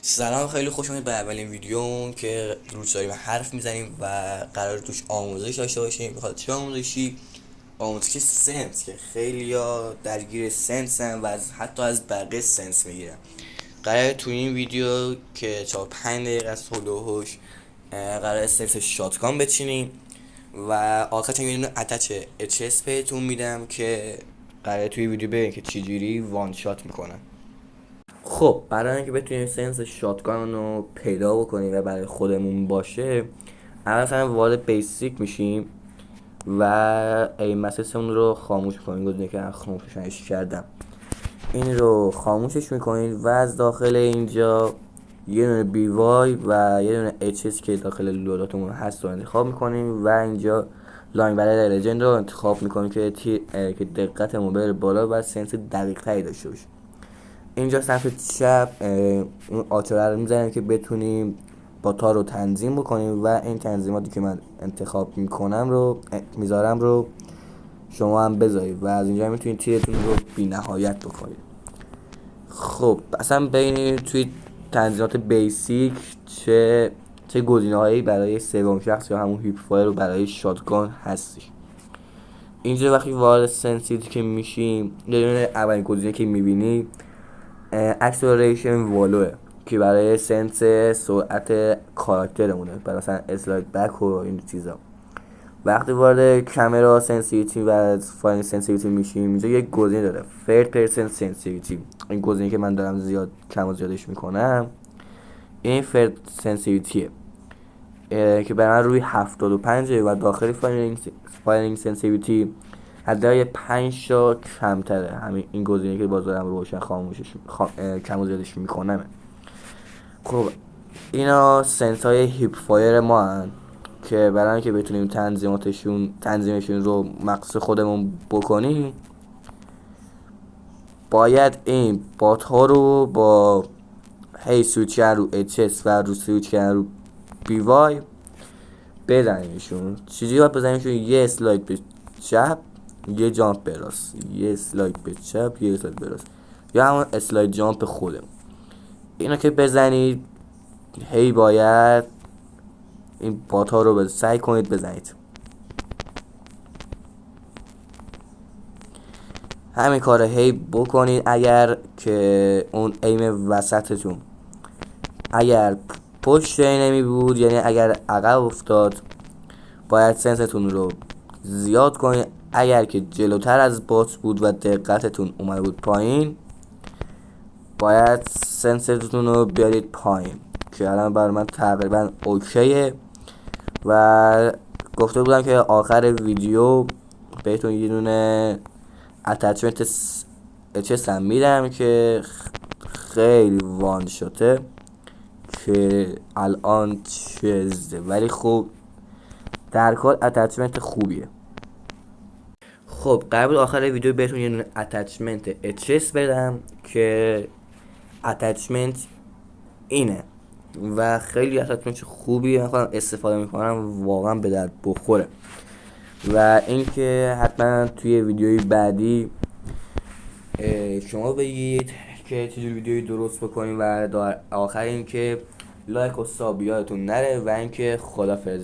سلام، خیلی خوش اومدید به اولین ویدیو که روش داریم حرف میزنیم و قرار توش آموزش داشته باشیم. بخاطر چه آموزشی؟ آموزش سنس که خیلی ها درگیر سنسن و حتی از بقیه سنس میگیرن. قرار تو این ویدیو که 4-5 دقیقه است هلوهوش قرار سنس شاتگان بچینیم و آخرش یه دونه اتچ HS بهتون میدم که قرار توی ویدیو ببینید که چجوری وان شات میکنن. خب برای اینکه بتونیم سنس شاتگان رو پیدا بکنیم و برای خودمون باشه، اول مثلا وارد بیسیک میشیم و ایم مسیسمون رو خاموش میکنیم. گذاشته که خاموشش کردم، این رو خاموشش میکنید و از داخل اینجا یه دونه بی وای و یه دونه اچ اس که داخل لوداتمون هست رو انتخاب میکنیم و اینجا لاین برای لجند رو انتخاب میکنیم که که دقتمون بره بالا و سنس دقیق تری داشته باشه. اینجا صفحه چپ اون آچاره رو میزنیم که بتونیم با تار رو تنظیم بکنیم و این تنظیماتی که من انتخاب میکنم رو میذارم رو شما هم بذارید و از اینجا میتونید تیرتون رو بی نهایت بکنید. خب اصلا بین توی تنظیمات بیسیک چه گزینه‌هایی برای سوم شخص یا همون هیپ فایر رو برای شاتگان هستش. اینجا وقتی وارد سنسیتی که میشیم یه اولین گزینه که میبینی اکسلریشن والوه که برای سنس سرعت کاراکترمونه، برای مثلا اسلاید بک و این چیزا. وقتی وارد کامرا سنسیتیو و فاین سنسیتیو میشیم اینجا یک گزینه داره فرد پرسن سنسیتیو. این گزینه که من دارم زیاد کم و زیادش میکنم این فرد سنسیتیوه که برای من روی 75 و داخل فاین سنسیتیو حداقل 5 تا کمتره. همین این گزینه که باز دارم روشن خاموشش کم و زیادش میکنم. خب اینا سنس های هیپ فایر ما هن که برای اینکه بتونیم تنظیمشون رو مقصد خودمون بکنیم باید این بات ها رو با سویچ کردن رو HS و رو سویچ کردن رو BY بزنیمشون. چجوری باید بزنیمشون؟ یه اسلاید به چپ، یه جامپ به راست، یه اسلاید به چپ، یه اسلاید به راست، یا همون اسلاید جامپ خودمون. اینا که بزنید باید این بات ها رو سعی کنید بزنید. همین کار بکنید. اگر که اون ایم وسطتون اگر پشت نمی بود، یعنی اگر عقب افتاد، باید سنستون رو زیاد کنید. اگر که جلوتر از بات بود و دقتتون اومده بود پایین، باید سنستون رو بیارید پایین که الان برای من تقریبا اوکیه. و گفته بودم که آخر ویدیو بهتون یه دونه اتچمنت HS هم میدم که خیلی وان شده که الان چیزه، ولی خب در کل اتچمنت خوبیه. خب قرار بود آخر ویدیو بهتون یه دونه اتچمنت HS بدم که اتچمنت اینه و خیلی اتچمنت خوبیه. من خودم استفاده میکنم، واقعا به درد بخوره. و اینکه حتما توی ویدیوی بعدی شما بگید که چجور ویدیویی درست بکنیم و آخر اینکه لایک و ساب یادتون نره و اینکه خدافظ.